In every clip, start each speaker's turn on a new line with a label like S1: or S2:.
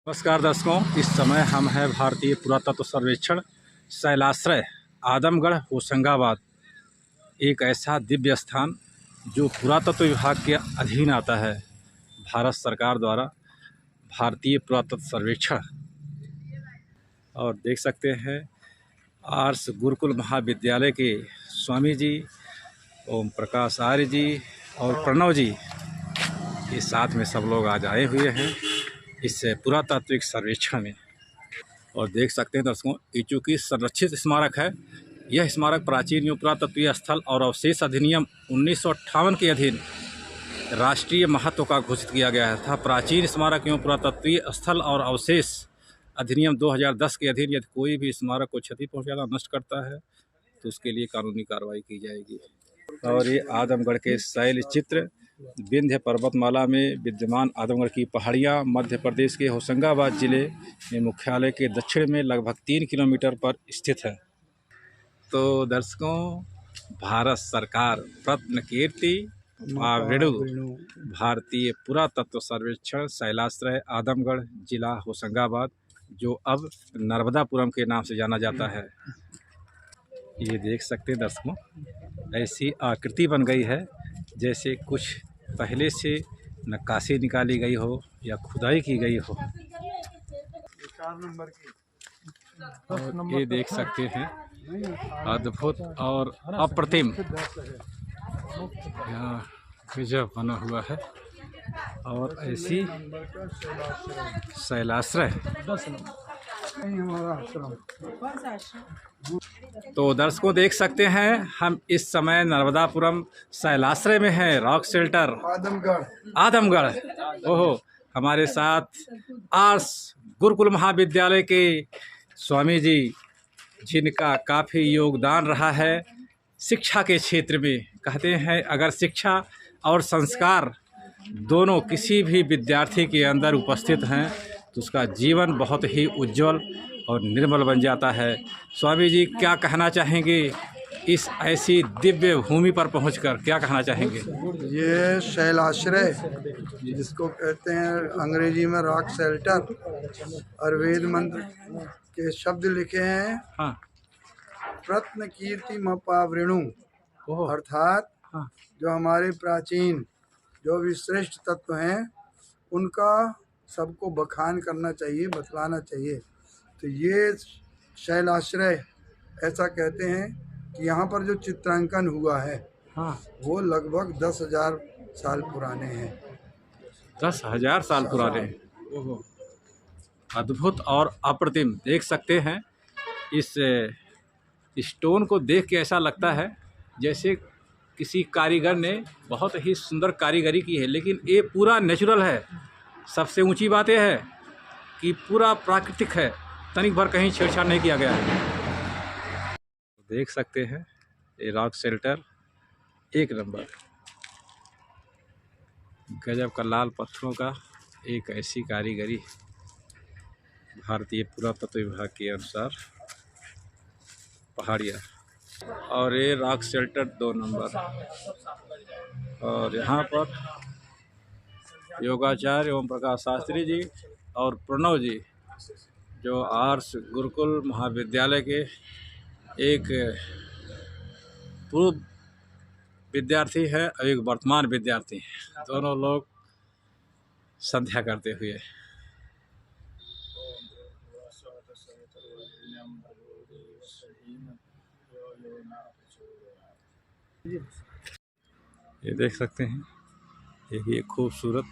S1: नमस्कार दर्शकों, इस समय हम हैं भारतीय पुरातत्व सर्वेक्षण शैलाश्रय आदमगढ़ होशंगाबाद। एक ऐसा दिव्य स्थान जो पुरातत्व विभाग के अधीन आता है। भारत सरकार द्वारा भारतीय पुरातत्व सर्वेक्षण। और देख सकते हैं आर्ष गुरुकुल महाविद्यालय के स्वामी जी ओम प्रकाश आर्य जी और प्रणव जी के साथ में सब लोग आज आए हुए हैं इस पुरातात्विक सर्वेक्षण में। और देख सकते हैं दर्शकों, ये चूँकि संरक्षित स्मारक है, यह स्मारक प्राचीन एवं पुरातत्वीय स्थल और अवशेष अधिनियम 1958 के अधीन राष्ट्रीय महत्व का घोषित किया गया था। प्राचीन स्मारक एवं पुरातत्वीय स्थल और अवशेष अधिनियम 2010 के अधीन यदि कोई भी स्मारक को क्षति पहुँचाना, नष्ट करता है तो उसके लिए कानूनी कार्रवाई की जाएगी। और ये आदमगढ़ के शैल चित्र, विंध्य पर्वतमाला में विद्यमान आदमगढ़ की पहाड़ियाँ मध्य प्रदेश के होशंगाबाद जिले में मुख्यालय के दक्षिण में लगभग 3 किलोमीटर पर स्थित है। तो दर्शकों, भारत सरकार रत्नकीर्ति पावरेणु भारतीय पुरातत्व सर्वेक्षण शैलाश्रय आदमगढ़ जिला होशंगाबाद, जो अब नर्मदापुरम के नाम से जाना जाता है। ये देख सकते हैं दर्शकों, ऐसी आकृति बन गई है जैसे कुछ पहले से नक्काशी निकाली गई हो या खुदाई की गई हो।
S2: 4 नंबर की
S1: और ये देख सकते हैं अद्भुत और अप्रतिम यहाँ गजब बना हुआ है। और ऐसी शैलाश्रय तो दर्शकों देख सकते हैं, हम इस समय नर्मदापुरम शैलाश्रय में हैं, रॉक शेल्टर आदमगढ़। ओहो, हमारे साथ आर्ष गुरुकुल महाविद्यालय के स्वामी जी, जिनका काफ़ी योगदान रहा है शिक्षा के क्षेत्र में। कहते हैं अगर शिक्षा और संस्कार दोनों किसी भी विद्यार्थी के अंदर उपस्थित हैं तो उसका जीवन बहुत ही उज्जवल और निर्मल बन जाता है। स्वामी जी क्या कहना चाहेंगे इस ऐसी दिव्य भूमि पर पहुंचकर, क्या कहना चाहेंगे?
S2: ये शैलाश्रय जिसको कहते हैं अंग्रेजी में रॉक शेल्टर, और वेद मंत्र के शब्द लिखे हैं।
S1: हाँ,
S2: रत्न कीर्ति पावरेणु, अर्थात
S1: हाँ,
S2: जो हमारे प्राचीन जो भी श्रेष्ठ तत्व हैं उनका सबको बखान करना चाहिए, बतलाना चाहिए। तो ये शैलाश्रय ऐसा कहते हैं कि यहाँ पर जो चित्रांकन हुआ है
S1: हाँ,
S2: वो लगभग 10,000 साल पुराने हैं।
S1: 10,000 साल पुराने। ओहो, अद्भुत और अप्रतिम। देख सकते हैं इस स्टोन को देख के ऐसा लगता है जैसे किसी कारीगर ने बहुत ही सुंदर कारीगरी की है, लेकिन ये पूरा नेचुरल है। सबसे ऊंची बात यह है कि पूरा प्राकृतिक है, तनिक भर कहीं छेड़छाड़ नहीं किया गया है। देख सकते हैं ये रॉक शेल्टर एक नंबर, गजब का लाल पत्थरों का एक ऐसी कारीगरी भारतीय पुरातत्व विभाग के अनुसार पहाड़ियाँ। और ये रॉक शेल्टर 2 नंबर। और यहाँ पर योगाचार्य ओम प्रकाश शास्त्री जी और प्रणव जी, जो आर्ष गुरुकुल महाविद्यालय के एक पूर्व विद्यार्थी है और एक वर्तमान विद्यार्थी हैं, दोनों लोग संध्या करते हुए। ये देख सकते हैं, ये खूबसूरत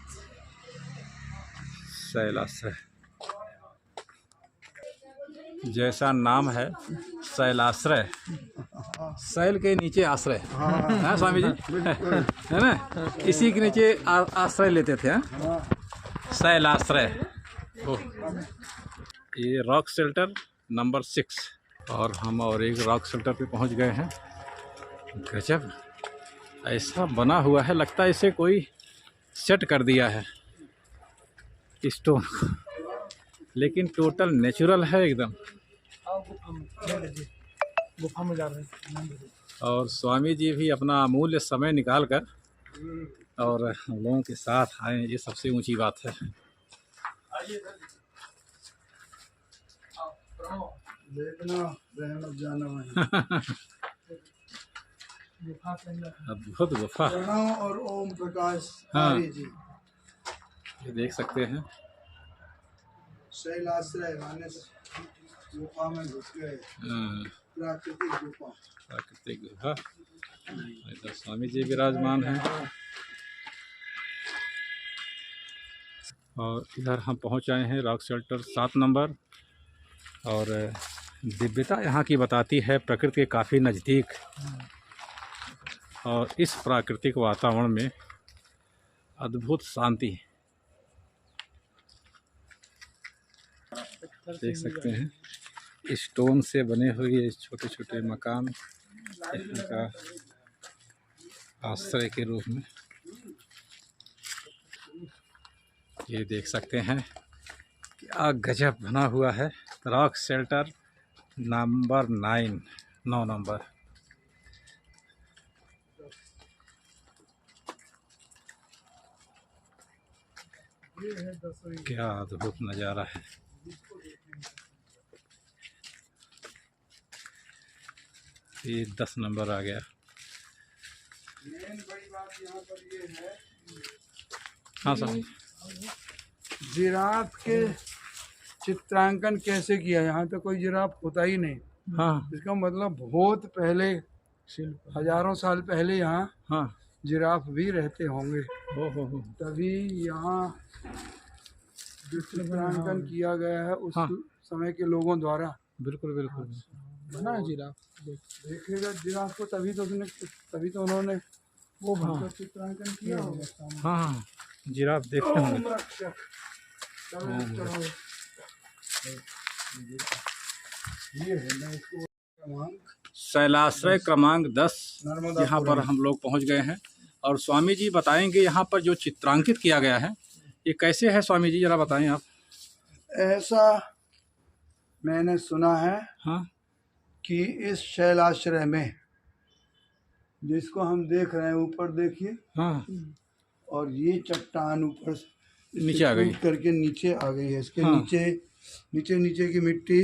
S1: शैलाश्रय, जैसा नाम है शैलाश्रय, शैल के नीचे आश्रय है स्वामी जी, है ना? इसी के नीचे आश्रय लेते थे। शैलाश्रय। ये रॉक शेल्टर नंबर 6। और हम और एक रॉक शेल्टर पे पहुंच गए हैं। गजब ऐसा बना हुआ है, लगता है इसे कोई सेट कर दिया है स्टोन को, लेकिन टोटल नेचुरल है एकदम। गुफा में जा रहे हैं। और स्वामी जी भी अपना अमूल्य समय निकाल कर और हम लोगों के साथ आए, ये सबसे ऊंची बात है।
S2: देखना रहमत जाना वहीं।
S1: अद्भुत गुफा।
S2: प्रणव और ओम प्रकाश
S1: हाँ।
S2: आर्य जी
S1: ये देख सकते हैं।
S2: शैलाश्रय माने गुफा में घुस गए।
S1: हाँ,
S2: प्राकृतिक गुफा।
S1: प्राकृतिक गुफा। इधर स्वामी जी विराजमान हैं और इधर हम पहुंच आए हैं रॉक शेल्टर 7 नंबर। और दिव्यता यहाँ की बताती है प्रकृति के काफ़ी नज़दीक, और इस प्राकृतिक वातावरण में अद्भुत शांति देख सकते हैं। स्टोन से बने हुए छोटे छोटे मकान यहाँ का आश्रय के रूप में ये देख सकते हैं। क्या गजब बना हुआ है। Rock shelter number 9 number. क्या अद्भुत नज़ारा है। ये 10 नंबर आ गया।
S2: मेन बड़ी बात यहाँ पर ये है,
S1: हाँ सर।
S2: जिराफ के चित्रांकन कैसे किया। यहाँ तो कोई जिराफ होता ही नहीं।
S1: हाँ
S2: इसका मतलब बहुत पहले, हजारों साल पहले यहाँ
S1: हाँ।
S2: जिराफ भी रहते होंगे।
S1: हो।
S2: तभी यहाँ जो चित्रांकन किया गया है उस
S1: हाँ।
S2: समय के लोगों द्वारा।
S1: बिल्कुल बिल्कुल
S2: बना है जिराफ। देखेगा जिराफ को तभी तो उन्होंने वो
S1: हाँ।
S2: चित्रांकन किया होगा।
S1: हाँ, जिराफ देखते होंगे।
S2: ओम रक्षक। चलो। ये है ना इसको क्रमांक
S1: शैलाश्रय क्रमांक 10
S2: नर्मदा
S1: यहाँ पर हम लोग पहुँच गए हैं। और स्वामी जी बताएंगे यहाँ पर जो चित्रांकित किया गया है ये कैसे है। स्वामी जी जरा बताएं आप।
S2: ऐसा मैंने सुना है
S1: हाँ
S2: कि इस शैलाश्रय में, जिसको हम देख रहे हैं, ऊपर देखिए,
S1: हाँ।
S2: और ये चट्टान ऊपर
S1: नीचे आ गई,
S2: टूट करके नीचे आ गई है। इसके
S1: हाँ।
S2: नीचे की मिट्टी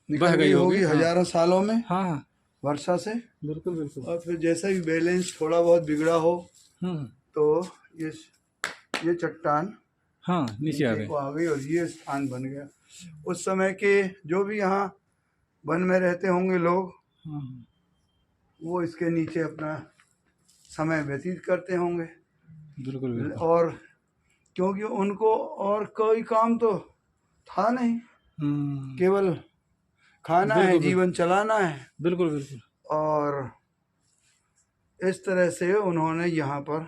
S2: निकल
S1: बह गई
S2: होगी
S1: हाँ।
S2: हजारों सालों में
S1: हाँ
S2: वर्षा से।
S1: बिल्कुल बिल्कुल।
S2: और फिर जैसा भी बैलेंस थोड़ा बहुत बिगड़ा हो तो ये चट्टान
S1: हाँ नीचे आ गई।
S2: को आ गई और ये स्थान बन गया। उस समय के जो भी यहाँ वन में रहते होंगे लोग,
S1: हाँ।
S2: वो इसके नीचे अपना समय व्यतीत करते होंगे।
S1: बिल्कुल बिल्कुल।
S2: और क्योंकि उनको और कोई काम तो था नहीं, केवल खाना है, जीवन चलाना है।
S1: बिल्कुल बिल्कुल।
S2: और इस तरह से उन्होंने यहाँ पर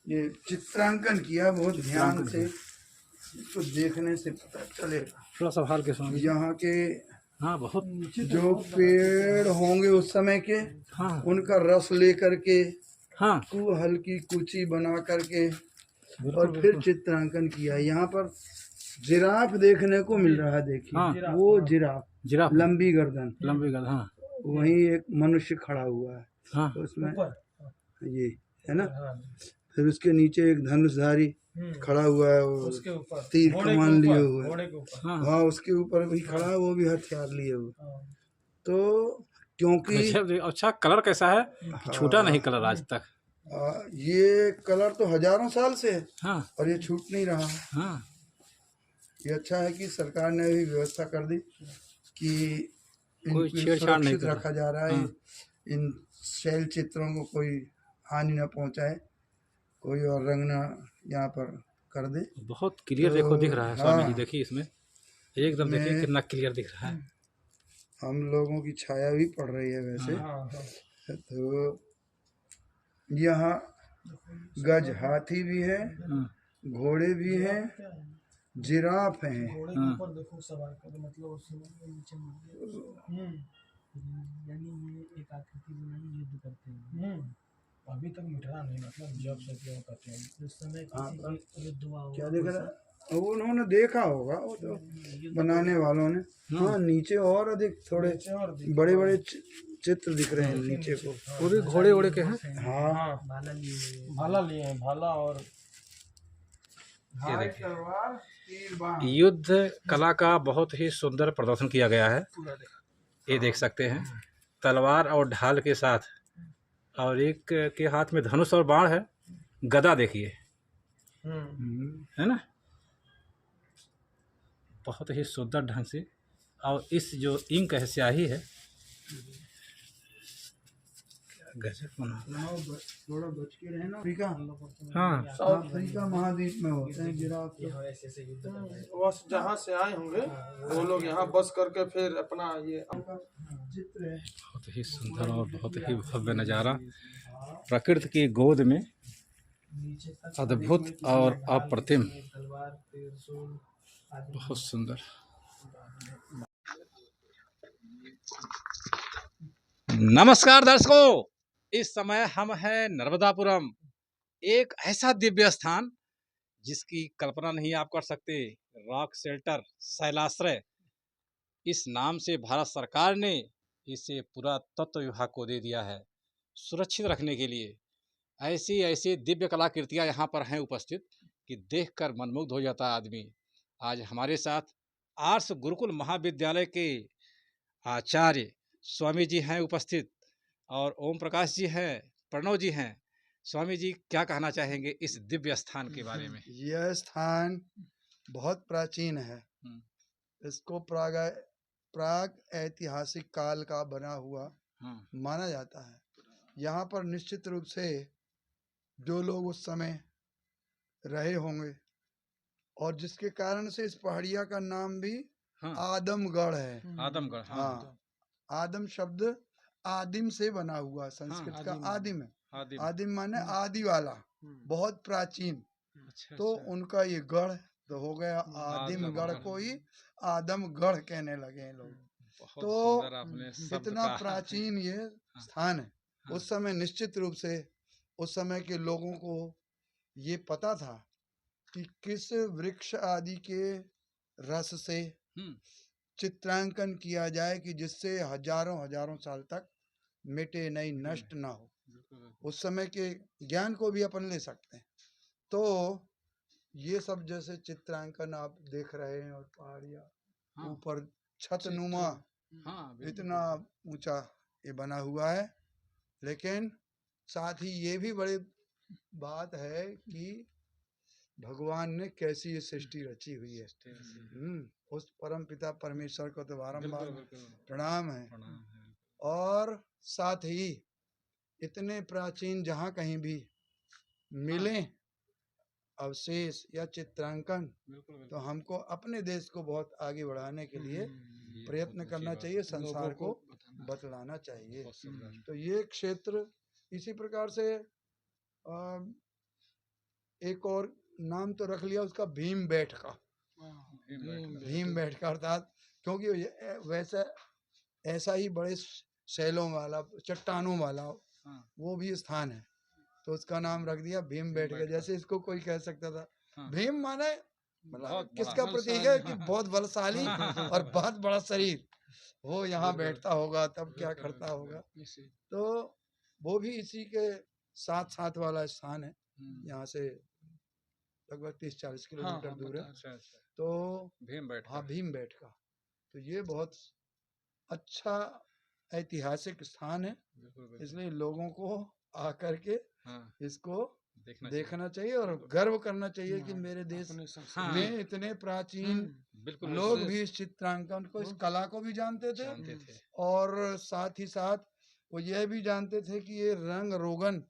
S2: ये चित्रांकन किया। बहुत ध्यान से इसको देखने से पता चलेगा।
S1: थोड़ा सा हाल के स्वामी।
S2: यहाँ के
S1: हाँ बहुत।
S2: जो पेड़ होंगे उस समय के,
S1: हाँ
S2: उनका रस लेकर के
S1: हाँ
S2: हल्की कुची बना करके और फिर चित्रांकन किया। यहाँ पर जिराफ देखने को मिल रहा है। देखिए
S1: हाँ।
S2: वो जिराफ लंबी गर्दन,
S1: हाँ।
S2: वहीं एक मनुष्य खड़ा हुआ है।
S1: हाँ
S2: उसमें ये है ना। फिर उसके नीचे एक धनुषधारी खड़ा हुआ है, वो तीर कमान लिए हुए। हाँ उसके ऊपर भी खड़ा है, वो भी हथियार लिए हुए। तो क्योंकि
S1: अच्छा कलर कैसा है, छूटा नहीं कलर आज तक।
S2: ये कलर तो हजारों साल से है।
S1: हाँ।
S2: और ये छूट नहीं रहा है।
S1: हाँ।
S2: ये अच्छा है कि सरकार ने भी व्यवस्था कर दी कि
S1: कोई छेड़छाड़ नहीं
S2: रखा जा रहा है।
S1: हाँ।
S2: इन शैल चित्रों को कोई हानि न पहुंचाए, कोई और रंग न यहाँ पर कर दे।
S1: बहुत क्लियर
S2: तो,
S1: देखो दिख रहा है स्वामी जी।
S2: हाँ,
S1: देखिए इसमें एकदम देखिए कितना क्लियर दिख रहा है।
S2: हम लोगों की छाया भी पड़ रही है वैसे। तो यहाँ गज हाथी भी है, घोड़े भी हैं, जिराफ हैं।
S3: देखो सवार का मतलब यानी ये एक आकृति बनाई, युद्ध करते हैं। अभी तक मिटा नहीं, मतलब जब से क्यों करते हैं उस समय किसी युद्ध हुआ
S2: क्या देख रहा है? वो उन्होंने देखा होगा, वो तो बनाने वालों ने। हाँ नीचे और अधिक थोड़े बड़े बड़े चित्र दिख रहे हैं नीचे को।
S1: वो भी घोड़े वोड़े के हैं।
S3: भाला लिए हैं, भाला और
S1: ये देखिए
S2: तीर बाण
S1: युद्ध कला का बहुत ही सुंदर प्रदर्शन किया गया है। ये देख सकते हैं तलवार और ढाल के साथ, और एक के हाथ में धनुष और बाण है। गदा देखिए, है ना, बहुत ही सुंदर ढंग से। और इस जो इंक है, स्याही है, गजब बना।
S2: थोड़ा बच के रहना। अफ्रीका,
S1: हाँ,
S2: साउथ अफ्रीका महाद्वीप में होते हैं जिराफ तो।
S3: ऐसे ऐसे युद्ध करते हैं।
S4: बस जहाँ से आए होंगे वो लोग यहाँ बस करके फिर अपना ये
S2: चित्र है।
S1: बहुत ही सुंदर और बहुत ही भव्य नज़ारा, प्रकृति की गोद में अद्भुत और अप्रतिम,
S3: तलवार, त्रिशूल आदि।
S1: बहुत सुंदर। नमस्कार दर्शकों, इस समय हम हैं नर्मदापुरम, एक ऐसा दिव्य स्थान जिसकी कल्पना नहीं आप कर सकते। रॉक शेल्टर शैलाश्रय, इस नाम से भारत सरकार ने इसे पुरातत्व विभाग को दे दिया है सुरक्षित रखने के लिए। ऐसी ऐसी दिव्य कलाकृतियाँ यहाँ पर हैं उपस्थित कि देखकर मनमुग्ध हो जाता है आदमी। आज हमारे साथ आर्ष गुरुकुल महाविद्यालय के आचार्य स्वामी जी हैं उपस्थित, और ओम प्रकाश जी हैं, प्रणव जी हैं। स्वामी जी क्या कहना चाहेंगे इस दिव्य स्थान के बारे में?
S2: यह स्थान बहुत प्राचीन है। इसको प्राग ऐतिहासिक काल का बना हुआ माना जाता है। यहाँ पर निश्चित रूप से जो लोग उस समय रहे होंगे, और जिसके कारण से इस पहाड़िया का नाम भी आदमगढ़ है।
S1: आदमगढ़,
S2: हाँ, आदम शब्द आदिम से बना हुआ, संस्कृत का आदिम है। आदिम माने आदि वाला, बहुत प्राचीन। तो उनका ये गढ़ तो हो गया आदिमगढ़ को ही आदमगढ़ कहने लगे लोग। तो इतना प्राचीन ये स्थान है। उस समय निश्चित रूप से उस समय के लोगों को ये पता था कि किस वृक्ष आदि के रस से चित्रांकन किया जाए कि जिससे हजारों हजारों साल तक मिटे नहीं, नष्ट ना हो। उस समय के ज्ञान को भी अपन ले सकते हैं। तो ये सब जैसे चित्रांकन आप देख रहे हैं, और पहाड़िया ऊपर छतनुमा इतना ऊंचा ये बना हुआ है। लेकिन साथ ही ये भी बड़ी बात है कि भगवान ने कैसी ये सृष्टि रची हुई है। उस परम पिता परमेश्वर को तो बारंबार प्रणाम है। और साथ ही इतने प्राचीन जहाँ कहीं भी मिले अवशेष या चित्रांकन, तो हमको अपने देश को बहुत आगे बढ़ाने के लिए प्रयत्न करना चाहिए, संसार को बतलाना चाहिए। तो ये क्षेत्र इसी प्रकार से एक और नाम तो रख लिया उसका, भीम बेटका। भीम बेटका अर्थात क्योंकि वैसा ऐसा ही बड़े शैलों वाला, चट्टानों वाला वो भी स्थान है, तो उसका नाम रख दिया भीम बेटका। जैसे इसको कोई कह सकता था भीम माने मतलब किसका प्रतीक है कि बहुत बलशाली और बहुत बड़ा शरीर, वो यहाँ बैठता होगा तब क्या करता होगा। तो वो भी इसी के साथ साथ वाला स्थान है। यहाँ से लगभग 30-40 किलोमीटर दूर है। तो भीम बेटका, तो ये बहुत अच्छा ऐतिहासिक स्थान है। इसलिए लोगों को आकर के इसको देखना चाहिए और गर्व करना चाहिए कि मेरे देश में इतने प्राचीन लोग भी इस चित्रांकन को, इस कला को भी जानते थे। और साथ ही साथ वो यह भी जानते थे कि ये रंग रोगन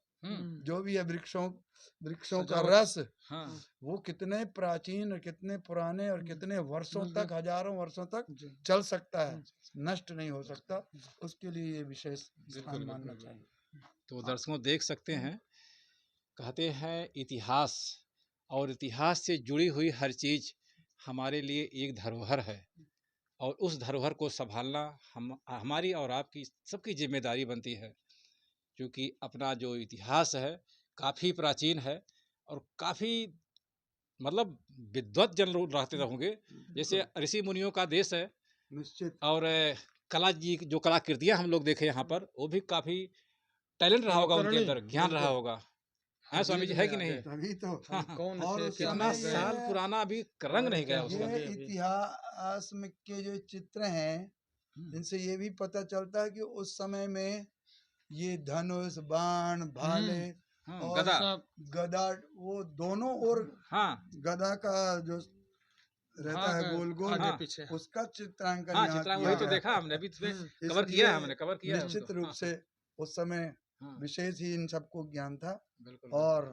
S2: जो भी है वृक्षों का रस, वो कितने प्राचीन और कितने पुराने और कितने वर्षों तक, हजारों वर्षों तक चल सकता है, नष्ट नहीं हो सकता। उसके लिए ये विशेष स्थान मानना चाहिए।
S1: तो दर्शकों देख सकते हैं, कहते हैं इतिहास, और इतिहास से जुड़ी हुई हर चीज़ हमारे लिए एक धरोहर है, और उस धरोहर को संभालना हमारी और आपकी सबकी जिम्मेदारी बनती है। क्योंकि अपना जो इतिहास है काफ़ी प्राचीन है, और काफ़ी मतलब विद्वत जन लोग रहते होंगे, जैसे ऋषि मुनियों का देश है।
S2: निश्चित।
S1: और कला जी जो कलाकृतियाँ हम लोग देखे यहाँ पर, वो भी काफ़ी टैलेंट रहा होगा उनके अंदर, ज्ञान रहा होगा, हाँ स्वामी जी, है कि नहीं?
S2: तभी तो।
S4: कौन
S2: और
S4: से
S2: उस
S4: क्या
S1: कितना
S2: समय ये-
S1: साल पुराना अभी रंग नहीं गया उसका।
S2: ये इतिहास में के जो चित्र हैं, इनसे ये भी पता चलता है कि उस समय में ये धनुष, बाण, भाले और
S1: गदा।
S2: गदा, वो दोनों ओर
S1: हाँ
S2: गदा का जो रहता है गोल गोल,
S4: आगे
S1: हाँ।
S4: पीछे।
S2: उसका चित्रांकन
S1: हाँ,
S2: यहाँ
S1: चित्रा
S2: किया
S1: वही तो
S2: गया
S1: देखा
S2: है।
S1: हमने, अभी कवर
S2: इसलिए
S1: किया है, हमने कवर किया है
S2: निश्चित
S1: उसको।
S2: रूप
S1: हाँ,
S2: से उस समय
S1: हाँ,
S2: विशेष ही इन सबको ज्ञान था।
S1: बिल्कुल
S2: और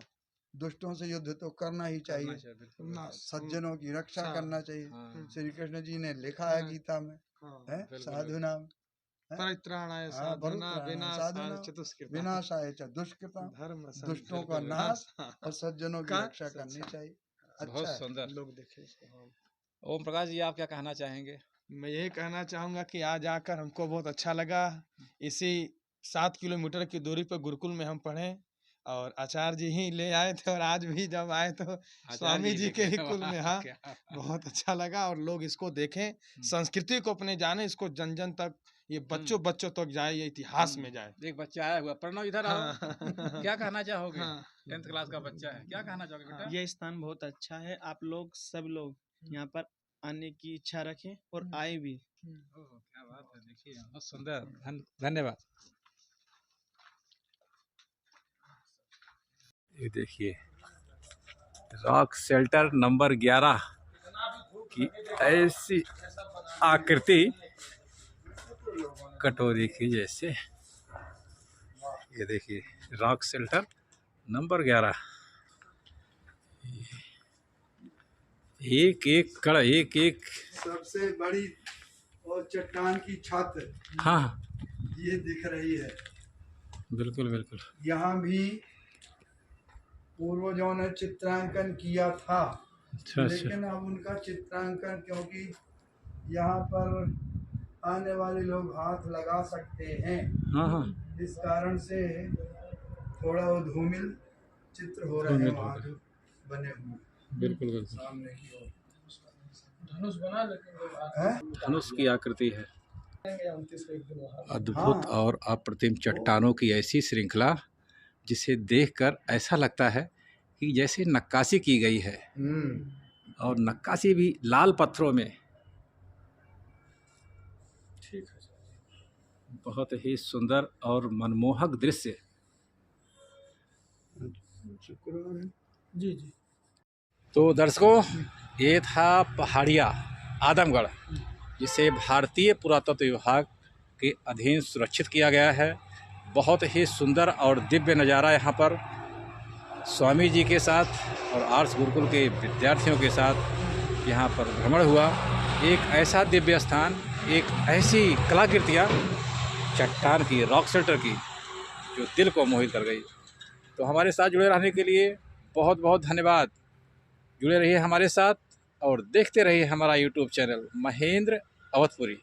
S2: दुष्टों से युद्ध तो करना ही
S1: करना
S2: चाहिए,
S1: चाहिए, बिल्कुल।
S2: सज्जनों की रक्षा
S4: हाँ।
S2: करना चाहिए।
S1: हाँ,
S2: श्री कृष्ण जी ने लिखा है गीता में,
S4: हाँ।
S2: है
S1: बिल्कुल,
S2: साधु नाम
S4: परित्राणाय
S2: हाँ,
S4: साधुना
S2: भरुत्राणाय
S4: विनाशाय
S2: साधुना
S4: चतुष्कृता
S2: विनाशाय च दुष्कृता,
S4: धर्म
S2: दुष्टों का
S1: बिल्कुल,
S2: नाश और सज्जनों की
S4: का
S2: रक्षा करनी चाहिए।
S1: बहुत
S2: अच्छा है।
S1: सुंदर।
S4: लोग देखे इसको। हाँ।
S1: ओम प्रकाश जी, आप क्या कहना चाहेंगे?
S4: मैं यही कहना चाहूंगा कि आज आकर हमको बहुत अच्छा लगा। इसी 7 किलोमीटर की दूरी पर गुरुकुल में हम पढ़े और आचार्य जी ही ले आए थे, और आज भी जब आए तो स्वामी जी के ही कुल में। हाँ, बहुत अच्छा लगा। और लोग इसको देखें, संस्कृति को अपने जाने, इसको जन जन तक, ये बच्चों बच्चों तक जाए, ये इतिहास में जाए।
S1: एक बच्चा आया हुआ, प्रणव इधर आओ।
S4: हाँ।
S1: क्या कहना चाहोगे?
S4: हाँ।
S1: 10th क्लास का बच्चा है, क्या कहना चाहोगे बेटा?
S3: ये स्थान बहुत अच्छा है, आप लोग सब लोग यहाँ पर आने की इच्छा रखें और आए भी।
S1: ओह, क्या बात है, देखिए बहुत सुंदर। धन्यवाद। ये देखिए रॉक शेल्टर नंबर 11 की ऐसी आकृति कटोरी की जैसे। ये देखिए रॉक शेल्टर नंबर 11, एक एक कड़, एक एक।
S2: सबसे बड़ी और चट्टान की छत
S1: हाँ,
S2: ये दिख रही है।
S1: बिल्कुल बिल्कुल।
S2: यहाँ भी पूर्वजों ने चित्रांकन किया था,
S1: अच्छा अच्छा।
S2: लेकिन अब उनका चित्रांकन, क्योंकि यहाँ पर आने वाले लोग हाथ लगा सकते हैं,
S1: हाँ हाँ,
S2: इस कारण से थोड़ा वो धूमिल चित्र हो रहे हैं
S1: धूमिल
S2: वहाँ
S1: हो
S2: जो बने हुए
S1: बिल्कुल बिल्कुल।
S2: सामने की ओर।
S3: धनुष बना लेकिन
S2: है
S1: धनुष की आकृति है।
S3: 29 को एक दिन वहाँ
S1: अद्भुत और अप्रतिम चट्टानों की ऐसी श्रृंखला जिसे देखकर ऐसा लगता है कि जैसे नक्काशी की गई है, और नक्काशी भी लाल पत्थरों में। ठीक है, बहुत ही सुंदर और मनमोहक दृश्य।
S3: जी जी।
S1: तो दर्शकों, ये था पहाड़िया आदमगढ़, जिसे भारतीय पुरातत्व विभाग के अधीन सुरक्षित किया गया है। बहुत ही सुंदर और दिव्य नज़ारा यहाँ पर स्वामी जी के साथ और आर्ट्स गुरुकुल के विद्यार्थियों के साथ यहाँ पर भ्रमण हुआ। एक ऐसा दिव्य स्थान, एक ऐसी कलाकृतियाँ चट्टान की, रॉक शेल्टर की, जो दिल को मोहित कर गई। तो हमारे साथ जुड़े रहने के लिए बहुत बहुत धन्यवाद। जुड़े रहिए हमारे साथ और देखते रहिए हमारा YouTube चैनल महेंद्र अवधपुरी।